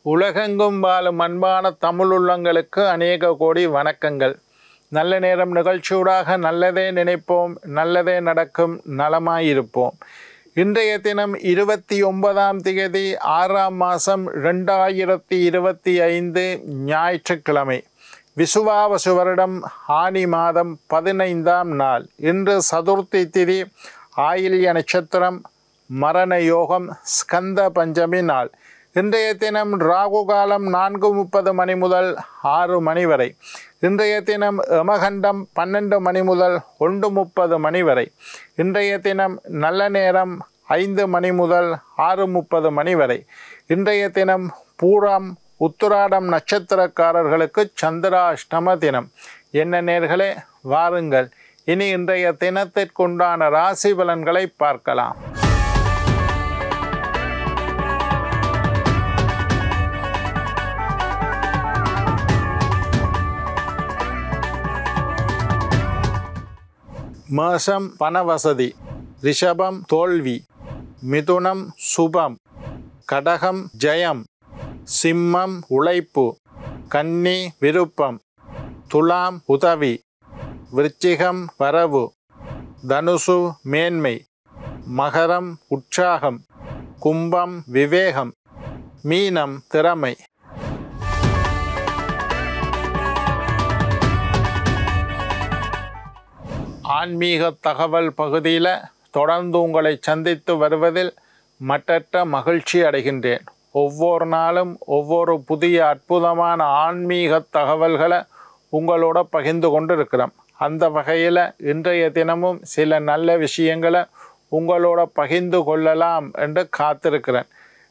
உலகெங்கும் வாழும் அன்பான தமிழுள்ளங்களுக்கு அநேக கோடி வணக்கங்கள். நல்ல நேரம் நிகழ்ச்சியூடாக நல்லதே நினைப்போம், நல்லதே நடக்கும், நலமாயிருப்போம். இன்றைய தினம் 29ஆம் தேதி 6ஆம் மாதம் 2025 ஞாயிற்றுக்கிழமை. விசுவாவசு வருடம் ஆனி மாதம் 15ஆம் நாள். இன்று சதுர்த்தி திதி, ஆயில்ய நட்சத்திரம், மரண யோகம், ஸ்கந்த பஞ்சமி நாள். இன்றைய தினம் ராகு காலம் 4:30 மணி முதல் 6 மணி வரை. இன்றைய தினம் யமகண்டம் 12 மணி முதல் 1:30 மணி வரை. இன்றைய தினம் நல்ல நேரம் 5 மணி முதல் 6:30 மணி வரை. இன்றைய தினம் பூரம் உத்திராடம் நட்சத்திரக்காரர்களுக்கு சந்திராஷ்டம தினம். என்ன நேர்களே, வாருங்கள் இனி இன்றைய தினத்திற்குண்டான ராசி பலன்களை பார்க்கலாம். மேஷம் பணவசதி, ரிஷபம் தோல்வி, மிதுனம் சுபம், கடகம் ஜெயம், சிம்மம் உழைப்பு, கன்னி விருப்பம், துலாம் உதவி, விருச்சிகம் வரவு, தனுசு மேன்மை, மகரம் உற்சாகம், கும்பம் விவேகம், மீனம் திறமை. ஆன்மீக தகவல் பகுதியில் தொடர்ந்து உங்களை சந்தித்து வருவதில் மட்டற்ற மகிழ்ச்சி அடைகின்றேன். ஒவ்வொரு நாளும் ஒவ்வொரு புதிய அற்புதமான ஆன்மீக தகவல்களை உங்களோட பகிர்ந்து கொண்டு இருக்கிறோம். அந்த வகையில் இன்றைய தினமும் சில நல்ல விஷயங்களை உங்களோட பகிர்ந்து கொள்ளலாம் என்று காத்திருக்கிறேன்.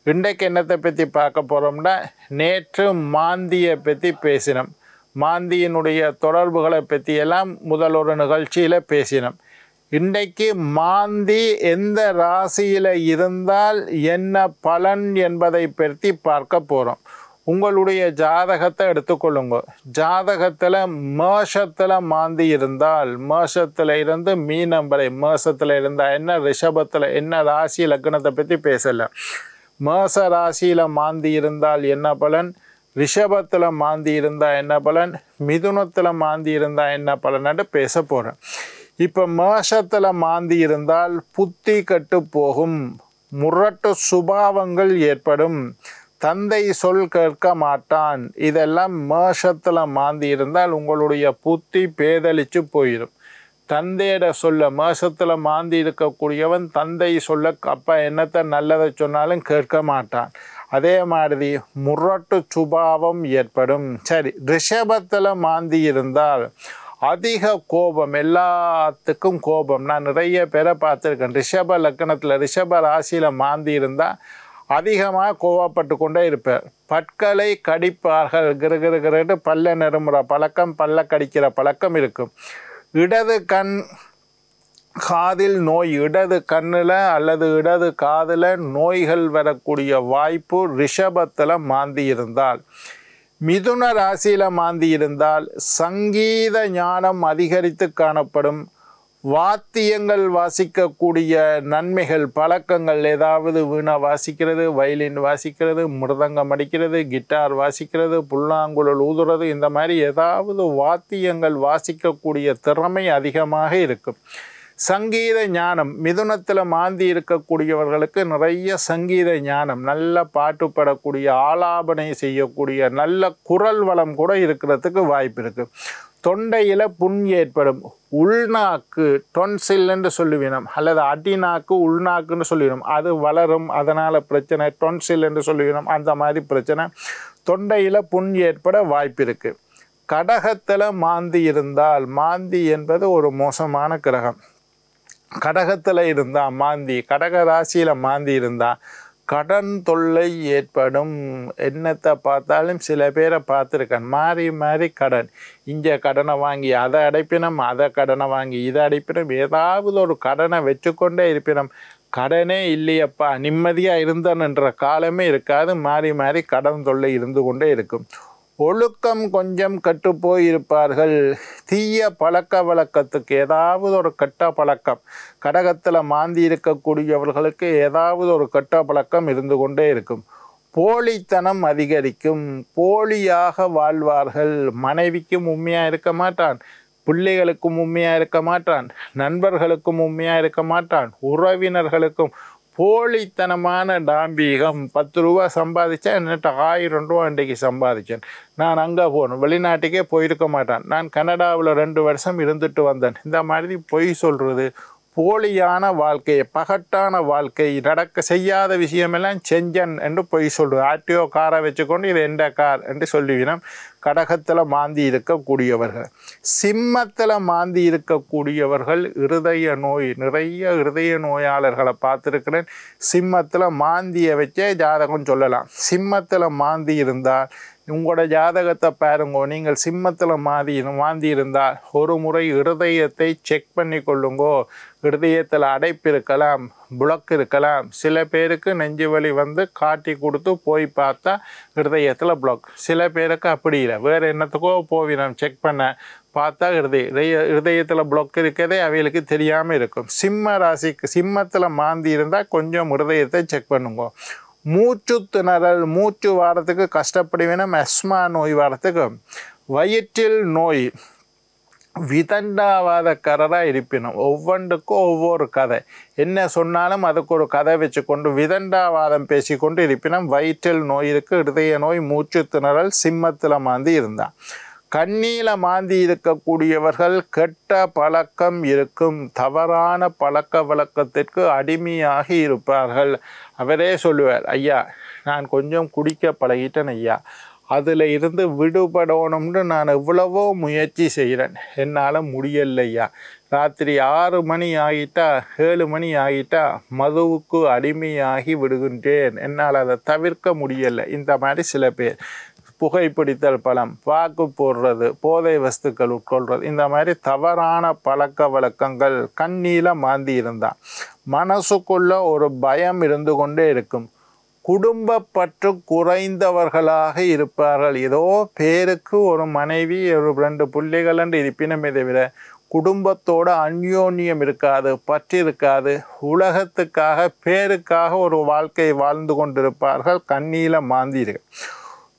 இன்றைக்கு என்னத்தை பற்றி பார்க்க போகிறோம்னா, நேற்று மாந்தியை பற்றி பேசினோம். மாந்தியினுடைய தொடர்புகளை பற்றியெல்லாம் முதல் ஒரு நிகழ்ச்சியில் பேசினோம். இன்றைக்கு மாந்தி எந்த ராசியில் இருந்தால் என்ன பலன் என்பதை பற்றி பார்க்க போகிறோம். உங்களுடைய ஜாதகத்தை எடுத்துக்கொள்ளுங்க. ஜாதகத்தில் மேஷத்தில் மாந்தி இருந்தால், மேஷத்தில் இருந்து மீனம் வரை, மேஷத்தில் இருந்தால் என்ன, ரிஷபத்தில் என்ன, ராசி லக்னத்தை பற்றி பேசலை. மேஷ ராசியில் மாந்தி இருந்தால் என்ன பலன், ரிஷபத்தில் மாந்தி இருந்தால் என்ன பலன், மிதுனத்தில் மாந்தி இருந்தால் என்ன பலன்னு பேச போகிறேன். இப்போ மேஷத்தில் மாந்தி இருந்தால் புத்தி கட்டு போகும், முரட்டு சுபாவங்கள் ஏற்படும், தந்தை சொல் கேட்க மாட்டான். இதெல்லாம் மேஷத்தில் மாந்தி இருந்தால் உங்களுடைய புத்தி பேதலிச்சு போயிடும். தந்தையிட சொல்ல, மேஷத்தில் மாந்தி இருக்கக்கூடியவன் தந்தை சொல்ல அப்பா என்னத்தை நல்லதை சொன்னாலும் கேட்க மாட்டான். அதே மாதிரி முரட்டு சுபாவம் ஏற்படும். சரி, ரிஷபத்தில் மாந்தி இருந்தால் அதிக கோபம், எல்லாத்துக்கும் கோபம். நான் நிறைய பேரை பார்த்துருக்கேன். ரிஷப லக்னத்தில், ரிஷப ராசியில் மாந்தி இருந்தால் அதிகமாக கோவப்பட்டு கொண்டே இருப்பார். பற்களை கடிப்பார்கள், கிருகிருகிட்டு பல்ல நெருமுற பழக்கம், பல்ல கடிக்கிற பழக்கம் இருக்கும். இடது கண் காதில் நோய், இடது கண்ணில் அல்லது இடது காதில் நோய்கள் வரக்கூடிய வாய்ப்பு ரிஷபத்தில் மாந்தி இருந்தால். மிதுன ராசியில் மாந்தி இருந்தால் சங்கீத ஞானம் அதிகரித்து காணப்படும். வாத்தியங்கள் வாசிக்கக்கூடிய நன்மைகள், பழக்கங்கள், ஏதாவது வீணை வாசிக்கிறது, வயலின் வாசிக்கிறது, மிருதங்கம் அடிக்கிறது, கிட்டார் வாசிக்கிறது, புல்லாங்குழல் ஊதுறது, இந்த மாதிரி ஏதாவது வாத்தியங்கள் வாசிக்கக்கூடிய திறமை அதிகமாக இருக்கும். சங்கீத ஞானம், மிதுனத்தில் மாந்தி இருக்கக்கூடியவர்களுக்கு நிறைய சங்கீத ஞானம், நல்ல பாட்டு பாடக்கூடிய, ஆலாபனை செய்யக்கூடிய நல்ல குரல் வளம் கூட இருக்கிறதுக்கு வாய்ப்பு இருக்குது. தொண்டையில் புண் ஏற்படும். உள்நாக்கு, டொன்சில் என்று சொல்லுவினோம், அல்லது அடிநாக்கு உள்நாக்குன்னு சொல்லுவினோம், அது வளரும், அதனால் பிரச்சனை. டொன்சில் என்று சொல்லுவினோம், அந்த மாதிரி பிரச்சனை. தொண்டையில் புண் ஏற்பட வாய்ப்பு இருக்குது. கடகத்தில் மாந்தி இருந்தால், மாந்தி என்பது ஒரு மோசமான கிரகம். கடகத்தில் இருந்தால் மாந்தி, கடக ராசியில் மாந்தி இருந்தால் கடன் தொல்லை ஏற்படும். என்னத்தை பார்த்தாலும் சில பேரை பார்த்துருக்கேன், மாறி மாறி கடன். இங்கே கடனை வாங்கி அதை அடைப்பினோம், அதை கடனை வாங்கி இதை அடைப்பினோம், ஏதாவது ஒரு கடனை வச்சுக்கொண்டே இருப்பினோம். கடனே இல்லையப்பா, நிம்மதியாக இருந்தன்ற காலமே இருக்காது. மாறி மாறி கடன் தொல்லை இருந்து கொண்டே இருக்கும். ஒழுக்கம் கொஞ்சம் கெட்டு போயிருப்பார்கள். தீய பழக்க வழக்கத்துக்கு, ஏதாவது ஒரு கெட்ட பழக்கம், கடகத்தில் மாந்தி இருக்கக்கூடியவர்களுக்கு ஏதாவது ஒரு கெட்ட பழக்கம் இருந்து கொண்டே இருக்கும். போலித்தனம் அதிகரிக்கும். போலியாக வாழ்வார்கள். மனைவிக்கும் உண்மையாக இருக்க மாட்டான், பிள்ளைகளுக்கும் உண்மையாக இருக்க மாட்டான், நண்பர்களுக்கும் உண்மையாக இருக்க மாட்டான், உறவினர்களுக்கும் போலித்தனமான டாம்பீகம். 10 ரூபா சம்பாதிச்சா என்கிட்ட 1000 ரூபா இன்றைக்கு சம்பாதிச்சேன், நான் அங்கே போகணும், வெளிநாட்டுக்கே போயிருக்க மாட்டான், நான் கனடாவில் 2 வருஷம் இருந்துட்டு வந்தேன். இந்த மாதிரி பொய் சொல்கிறது, போலியான வாழ்க்கை, பகட்டான வாழ்க்கை, நடக்க செய்யாத விஷயமெல்லாம் செஞ்சன் என்று பொய் சொல்கிறது. ஆர்டிஓ காரை வச்சுக்கொண்டு இது எந்த கார் என்று சொல்லுவினோம். கடகத்தில் மாந்தி இருக்கக்கூடியவர்கள். சிம்மத்தில் மாந்தி இருக்கக்கூடியவர்கள் இருதய நோய், நிறைய இருதய நோயாளர்களை பார்த்துருக்கிறேன். சிம்மத்தில் மாந்தியை வச்சே ஜாதகம் சொல்லலாம். சிம்மத்தில் மாந்தி இருந்தால் உங்களோட ஜாதகத்தை பாருங்க. நீங்கள் சிம்மத்தில் மாந்தி இருந்தால் ஒரு முறை இருதயத்தை செக் பண்ணி கொள்ளுங்கோ. இருதயத்தில் அடைப்பு இருக்கலாம், புளக் இருக்கலாம். சில பேருக்கு நெஞ்சு வலி வந்து காட்டி கொடுத்து போய் பார்த்தா இருதயத்தில் புளக். சில பேருக்கு அப்படி இல்லை, வேறு என்னத்துக்கோ போவினோம் செக் பண்ண, பார்த்தா இருதயத்தில் புளக் இருக்கிறதே அவைகளுக்கு தெரியாமல் இருக்கும். சிம்ம ராசிக்கு சிம்மத்தில் மாந்தி இருந்தால் கொஞ்சம் இருதயத்தை செக் பண்ணுங்க. மூச்சு திணறல், மூச்சு வாரத்துக்கு கஷ்டப்படுவேனும். அஸ்மா நோய் வாரத்துக்கு, வயிற்றில் நோய், விதண்டாவாதக்காரராக இருப்பினும். ஒவ்வொன்றுக்கும் ஒவ்வொரு கதை, என்ன சொன்னாலும் அதுக்கு ஒரு கதை வச்சுக்கொண்டு விதண்டாவாதம் பேசிக்கொண்டு இருப்பினும் வயிற்றில் நோய் இருக்குது. இருதய நோய், மூச்சு திணறல் சிம்மத்தில் மாந்தி இருந்தான். கண்ணியில் மாந்தி இருக்கக்கூடியவர்கள் கெட்ட பழக்கம் இருக்கும், தவறான பழக்க வழக்கத்திற்கு அடிமையாகி இருப்பார்கள். அவரே சொல்லுவார், ஐயா நான் கொஞ்சம் குடிக்க பழகிட்டேன் ஐயா, அதில் இருந்து விடுபடணும்னு நான் எவ்வளவோ முயற்சி செய்கிறேன், என்னால் முடியலையா. ராத்திரி 6 மணி ஆகிட்டா 7 மணி ஆகிட்டா மதுவுக்கு அடிமையாகி விடுகின்றேன், என்னால் அதை தவிர்க்க முடியலை. இந்த மாதிரி சில பேர் புகைப்பிடித்தல் பழம், வாக்கு போடுறது, போதை வஸ்துக்கள் உட்கொள்வது, இந்த மாதிரி தவறான பழக்க வழக்கங்கள். கண்ணியில் மாந்தி இருந்தால் மனசுக்குள்ள ஒரு பயம் இருந்து கொண்டே இருக்கும். குடும்பப்பற்று குறைந்தவர்களாக இருப்பார்கள். ஏதோ பேருக்கு ஒரு மனைவி, ஒரு 2 பிள்ளைகள் என்று இருப்பினுமே தவிர குடும்பத்தோட அந்யோன்யம் இருக்காது, பற்று இருக்காது. உலகத்துக்காக பேருக்காக ஒரு வாழ்க்கை வாழ்ந்து கொண்டிருப்பார்கள். கண்ணியில் மாந்தி இருக்கு.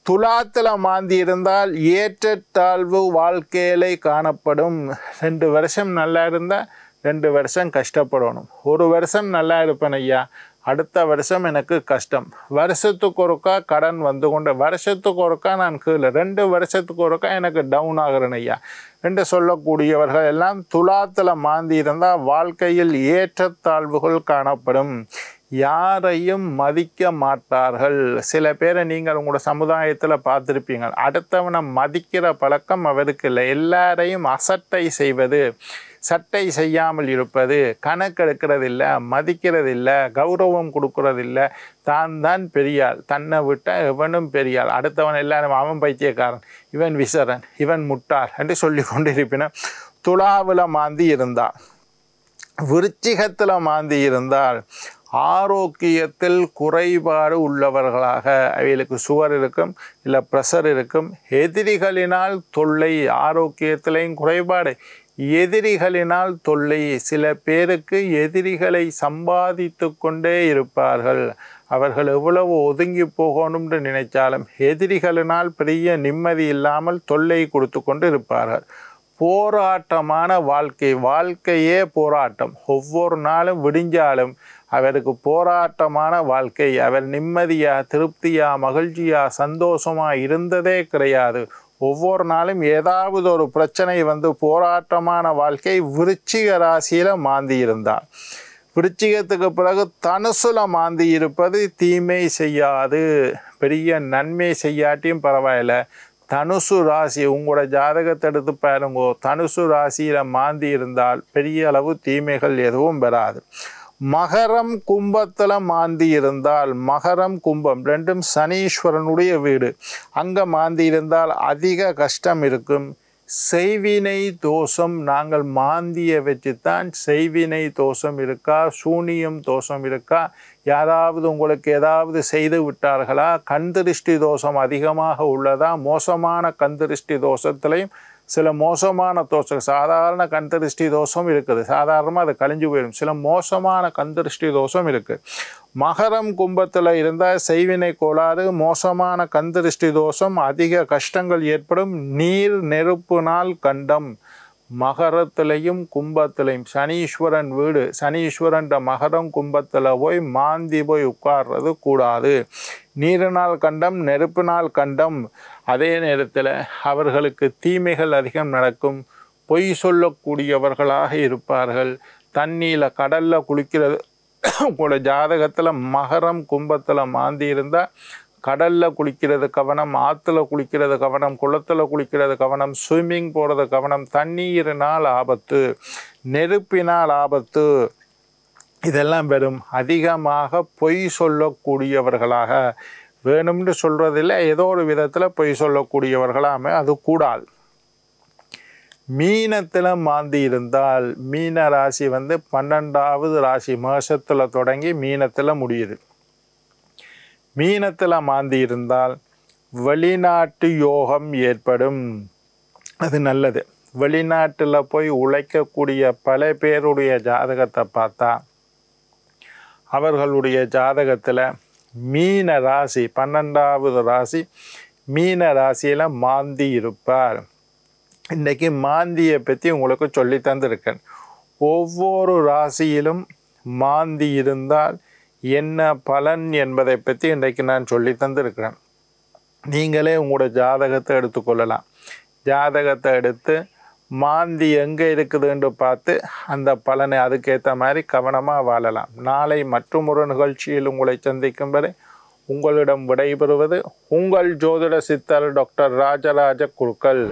துலாத்தில் மாந்தி இருந்தால் ஏற்றத்தாழ்வு வாழ்க்கையிலே காணப்படும். 2 வருஷம் நல்லா இருந்தால் 2 வருஷம் கஷ்டப்படணும். 1 வருஷம் நல்லா இருப்பேன் ஐயா, அடுத்த வருஷம் எனக்கு கஷ்டம். வருஷத்துக்கு ஒருக்கா கடன் வந்து கொண்டு, வருஷத்துக்கு ஒருக்கா நான் கீழே, 2 வருஷத்துக்கு ஒருக்கா எனக்கு டவுன் ஆகிறேன் ஐயா என்று சொல்லக்கூடியவர்கள் எல்லாம் துலாத்தில் மாந்தி இருந்தால் வாழ்க்கையில் ஏற்றத்தாழ்வுகள் காணப்படும். யாரையும் மதிக்க மாட்டார்கள். சில பேரை நீங்கள் உங்களோட சமுதாயத்தில் பார்த்துருப்பீங்க, அடுத்தவனை மதிக்கிற பழக்கம் அவருக்கு இல்லை. எல்லாரையும் அசட்டை செய்வது, சட்டை செய்யாமல் இருப்பது, கணக்கெடுக்கிறதில்லை, மதிக்கிறதில்லை, கௌரவம் கொடுக்கறதில்லை. தான் பெரியாள், தன்னை விட்டால் எவனும் பெரியாள், அடுத்தவன் எல்லாரும் அவன் பைத்தியக்காரன், இவன் விசரன், இவன் முட்டாள் என்று சொல்லி கொண்டு இருப்பின. துலாவில் மாந்தி இருந்தால். விருச்சிகத்தில் மாந்தி இருந்தால் ஆரோக்கியத்தில் குறைபாடு உள்ளவர்களாக, அவைகளுக்கு சுகர் இருக்கும், இல்லை ப்ரெஷர் இருக்கும். எதிரிகளினால் தொல்லை, ஆரோக்கியத்திலையும் குறைபாடு, எதிரிகளினால் தொல்லை. சில பேருக்கு எதிரிகளை சம்பாதித்து கொண்டே இருப்பார்கள். அவர்கள் எவ்வளவு ஒதுங்கி போகணும்னு நினைச்சாலும் எதிரிகளினால் பெரிய நிம்மதி இல்லாமல் தொல்லை கொடுத்து கொண்டு இருப்பார்கள். போராட்டமான வாழ்க்கை, வாழ்க்கையே போராட்டம். ஒவ்வொரு நாளும் விடிஞ்சாலும் அவருக்கு போராட்டமான வாழ்க்கை. அவர் நிம்மதியாக, திருப்தியாக, மகிழ்ச்சியாக, சந்தோஷமாக இருந்ததே கிடையாது. ஒவ்வொரு நாளும் ஏதாவது ஒரு பிரச்சனை வந்து போராட்டமான வாழ்க்கை. விருச்சிக ராசியில் மாந்தி இருந்தார். விருச்சிகத்துக்கு பிறகு தனுசுல மாந்தி இருப்பது தீமை செய்யாது, பெரிய நன்மை செய்யாட்டியும் பரவாயில்ல. தனுசு ராசி, உங்களோட ஜாதகத்தை எடுத்து பாருங்கோ, தனுசு ராசியில் மாந்தி இருந்தால் பெரிய அளவு தீமைகள் எதுவும் பெறாது. மகரம் கும்பத்தில் மாந்தி இருந்தால், மகரம் கும்பம் ரெண்டும் சனீஸ்வரனுடைய வீடு, அங்கே மாந்தி இருந்தால் அதிக கஷ்டம் இருக்கும். செய்வினை தோஷம், நாங்கள் மாந்தியை வச்சுத்தான் செய்வினை தோஷம் இருக்கா, சூனியம் தோஷம் இருக்கா, யாராவது உங்களுக்கு ஏதாவது செய்து விட்டார்களா, கண்திருஷ்டி தோஷம் அதிகமாக உள்ளதா, மோசமான கண்திருஷ்டி தோஷத்திலையும் சில மோசமான தோஷம், சாதாரண கண் திருஷ்டி தோஷம் இருக்குது, சாதாரணமாக அது கழிஞ்சு போயிடும். சில மோசமான கண் திருஷ்டி தோஷம் இருக்குது. மகரம் கும்பத்தில் இருந்தால் செய்வினை கோளாறு, மோசமான கண் திருஷ்டி தோஷம், அதிக கஷ்டங்கள் ஏற்படும். நீர் நெருப்புனால் கண்டம். மகரத்திலையும் கும்பத்திலையும் சனீஸ்வரன் வீடு, சனீஸ்வரன் மகரம் கும்பத்தில் போய் மாந்தி போய் உட்கார்றது கூடாது. நீரினால் கண்டம், நெருப்பினால் கண்டம். அதே நேரத்தில் அவர்களுக்கு தீமைகள் அதிகம் நடக்கும். பொய் சொல்லக்கூடியவர்களாக இருப்பார்கள். தண்ணியில் கடலில் குளிக்கிறது கூட ஜாதகத்தில் மகரம் கும்பத்தில் மாந்தி இருந்தால் கடலில் குளிக்கிறது கவனம், ஆற்றுல குளிக்கிறது கவனம், குளத்தில் குளிக்கிறது கவனம், ஸ்விம்மிங் போகிறது கவனம். தண்ணீரினால் ஆபத்து, நெருப்பினால் ஆபத்து, இதெல்லாம் வெறும். அதிகமாக பொய் சொல்லக்கூடியவர்களாக, வேணும்னு சொல்கிறதில்ல, ஏதோ ஒரு விதத்தில் பொய் சொல்லக்கூடியவர்களாக அது கூடாது. மீனத்தில் மாந்தி இருந்தால், மீன ராசி 12வது ராசி, மேஷத்தில் தொடங்கி மீனத்தில் முடியுது. மீனத்தில் மாந்தி இருந்தால் வெளிநாட்டு யோகம் ஏற்படும். அது நல்லது. வெளிநாட்டில் போய் உழைக்கக்கூடிய பல பேருடைய ஜாதகத்தை பார்த்தா அவர்களுடைய ஜாதகத்தில் மீன ராசி 12வது ராசி மீன ராசியில் மாந்தி இருப்பார். இன்றைக்கி மாந்தியை பற்றி உங்களுக்கு சொல்லி தந்திருக்கேன். ஒவ்வொரு ராசியிலும் மாந்தி இருந்தால் என்ன பலன் என்பதை பற்றி இன்றைக்கு நான் சொல்லி தந்திருக்கிறேன். நீங்களே உங்களோட ஜாதகத்தை எடுத்துக்கொள்ளலாம். ஜாதகத்தை எடுத்து மாந்தி எங்கே இருக்குதுன்னு பார்த்து அந்த பலனை அதுக்கேற்ற மாதிரி கவனமாக வாழலாம். நாளை மற்றொரு நிகழ்ச்சியில் உங்களை சந்திக்கும் வரை உங்களிடம் விடைபெறுவது உங்கள் ஜோதிட சித்தர் டாக்டர் ராஜராஜ குருக்கள்.